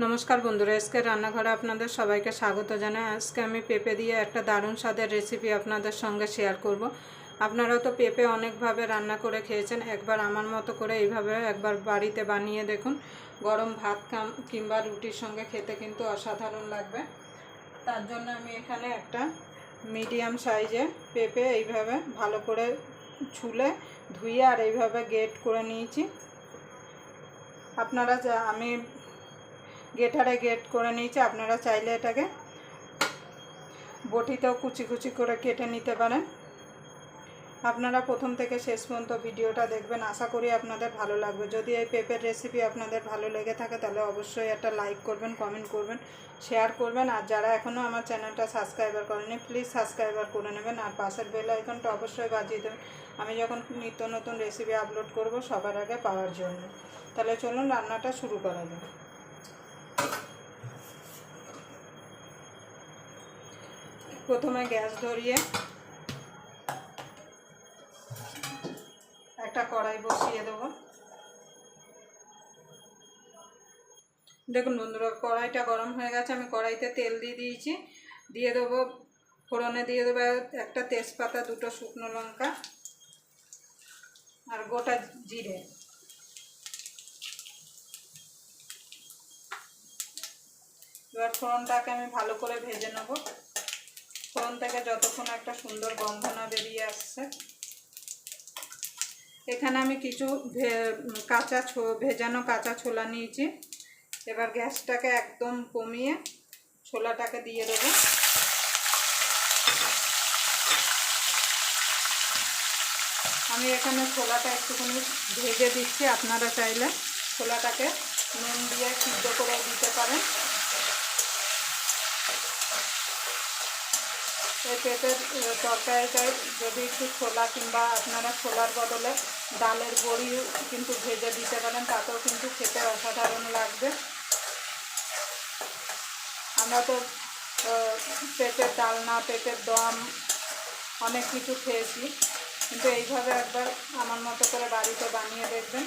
নমস্কার বন্ধুরা, আজকে রান্নাঘরে আপনাদের সবাইকে স্বাগত জানাই। আজকে আমি পেঁপে দিয়ে একটা দারুণ স্বাদের রেসিপি আপনাদের সঙ্গে শেয়ার করব। আপনারা তো পেঁপে অনেকভাবে রান্না করে খেয়েছেন, একবার আমার মতো করে এইভাবে একবার বাড়িতে বানিয়ে দেখুন। গরম ভাত কিংবা রুটির সঙ্গে খেতে কিন্তু অসাধারণ লাগবে। তার জন্য আমি এখানে একটা মিডিয়াম সাইজে পেঁপে এইভাবে ভালো করে ছুলে ধুয়ে আর এইভাবে গ্রেট করে নিয়েছি। আপনারা আমি গ্রেটারে গ্রেট করে নিয়েছি, আপনারা চাইলে এটাকে বটিতেও কুচি কুচি করে কেটে নিতে পারেন। আপনারা প্রথম থেকে শেষ পর্যন্ত ভিডিওটা দেখবেন, আশা করি আপনাদের ভালো লাগবে। যদি এই পেঁপের রেসিপি আপনাদের ভালো লেগে থাকে তাহলে অবশ্যই একটা লাইক করবেন, কমেন্ট করবেন, শেয়ার করবেন। আর যারা এখনও আমার চ্যানেলটা সাবস্ক্রাইবার করেনি প্লিজ সাবস্ক্রাইবার করে নেবেন, আর পাশের বেল আইকনটা অবশ্যই বাজিয়ে দেবেন আমি যখন নিত্য নতুন রেসিপি আপলোড করব সবার আগে পাওয়ার জন্য। তাহলে চলুন রান্নাটা শুরু করা যাক। প্রথমে গ্যাস ধরিয়ে একটা কড়াই বসিয়ে দেব। দেখুন বন্ধুরা, কড়াইটা গরম হয়ে গেছে। আমি কড়াইতে তেল দিয়ে দিয়েছি। দিয়ে দেবো ফোড়নে, দিয়ে দেবো একটা তেজপাতা, দুটো শুকনো লঙ্কা আর গোটা জিরে। এবার ফোড়নটাকে আমি ভালো করে ভেজে নেব। ফোড়ন থেকে যতক্ষণ একটা সুন্দর গন্ধ না বেরিয়ে আসছে। এখানে আমি কিছু ভেজানো কাঁচা ছোলা নিয়েছি। এবার গ্যাসটাকে একদম কমিয়ে ছোলাটাকে দিয়ে দেবো। আমি এখানে ছোলাটা একটুখানি ভেজে দিচ্ছি, আপনারা চাইলে ছোলাটাকে নুন দিয়ে সিদ্ধ করে দিতে পারেন। এই পেঁপের তরকারিটায় যদি একটু ছোলা কিংবা আপনারা ছোলার বদলে ডালের বড়ি কিন্তু ভেজে দিতে পারেন, তাতেও কিন্তু খেতে অসাধারণ লাগবে। আমরা তো পেঁপের ডালনা, পেঁপের দম অনেক কিছু খেয়েছি, কিন্তু এইভাবে একবার আমার মতো করে বাড়িতে বানিয়ে দেখবেন।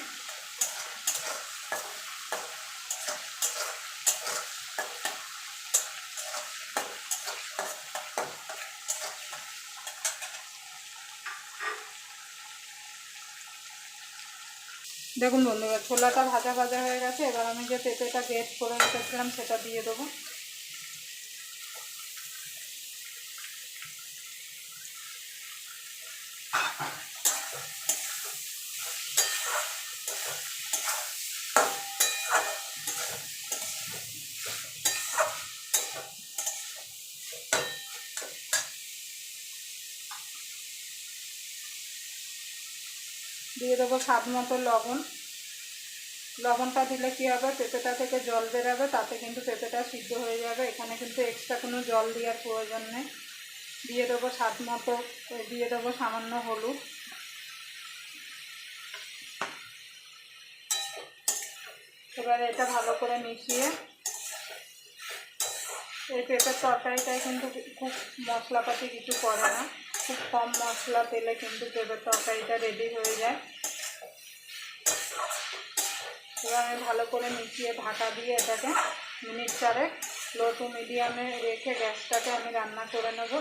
দেখুন বন্ধুরা, ছোলাটা ভাজা ভাজা হয়ে গেছে। এবার আমি যে পেঁপেটা গ্রেট করে রেখেছিলাম সেটা দিয়ে দেবো। দিয়ে দেবো স্বাদ মতো লবণ। লবণটা দিলে কী হবে, পেঁপেটা থেকে জল বেরোবে, তাতে কিন্তু পেঁপেটা সিদ্ধ হয়ে যাবে। এখানে কিন্তু এক্সট্রা কোনো জল দেওয়ার প্রয়োজন নেই। দিয়ে দেবো স্বাদ মতো, দিয়ে দেবো সামান্য হলুদ। এবার এটা ভালো করে মিশিয়ে, এই পেঁপের তরকারিটায় কিন্তু খুব মশলাপাতি কিছু পড়ে না, খুব কম মশলা তেলে কিন্তু পেঁপের তরকারিটা রেডি হয়ে যায়। এবার আমি ভালো করে মিশিয়ে ঢাকা দিয়ে এটাকে মিনিট 4 লো টু মিডিয়ামে রেখে গ্যাসটাকে আমি রান্না করে নেব।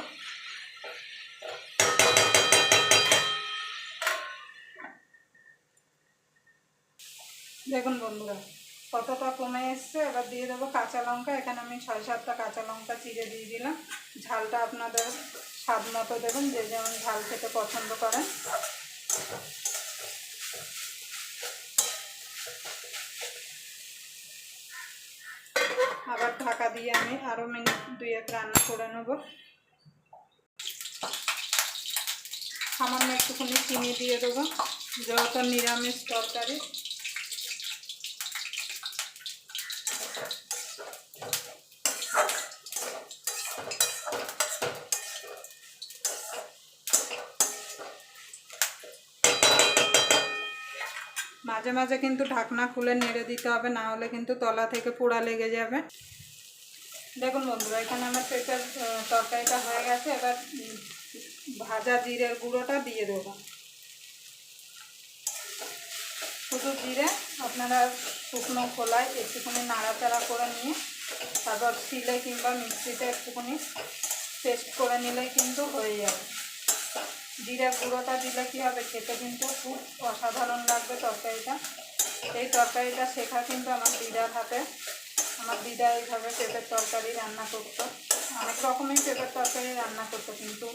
দেখুন বন্ধুরা কতটা কমে এসছে। এবার দিয়ে দেবো কাঁচা লঙ্কা। এখানে আমি 6-7টা কাঁচা লঙ্কা চিড়ে দিয়ে দিলাম। ঝালটা আপনাদের স্বাদ মতো দেবেন, যে যেমন ঝাল খেতে পছন্দ করেন। আবার ঢাকা দিয়ে আমি আরও মিনিট 2 রান্না করে নেব। সামান্য একটুখানি চিনি দিয়ে দেবো, যেহেতু নিরামিষ তরকারি। মাঝে মাঝে কিন্তু ঢাকনা খুলে নেড়ে দিতে হবে, না হলে কিন্তু তলা থেকে পোড়া লেগে যাবে। দেখুন বন্ধুরা, এখানে আমার পেঁপের তরকারিটা হয়ে গেছে। এবার ভাজা জিরের গুঁড়োটা দিয়ে দেবো। শুধু জিরে আপনারা শুকনো খোলায় একটুখানি নাড়াচাড়া করে নিয়ে তারপর শিলে কিংবা মিক্সিতে একটুখানি পেস্ট করে নিলেই কিন্তু হয়ে যাবে। জিরে গুঁড়োটা দিলে কী হবে, খেতে কিন্তু খুব অসাধারণ লাগবে তরকারিটা। এই তরকারিটা শেখা কিন্তু আমার দিদার হাতে। আমার দিদা এইভাবে পেঁপের তরকারি রান্না করতো, অনেক রকমই পেঁপের তরকারি রান্না করতো। কিন্তু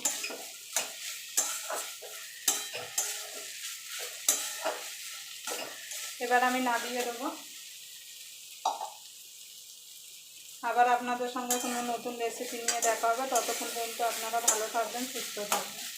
এবার আমি নামিয়ে দেবো। আবার আপনাদের সঙ্গে কোনো নতুন রেসিপি নিয়ে দেখা হবে। ততক্ষণ পর্যন্ত আপনারা ভালো থাকবেন, সুস্থ থাকবেন।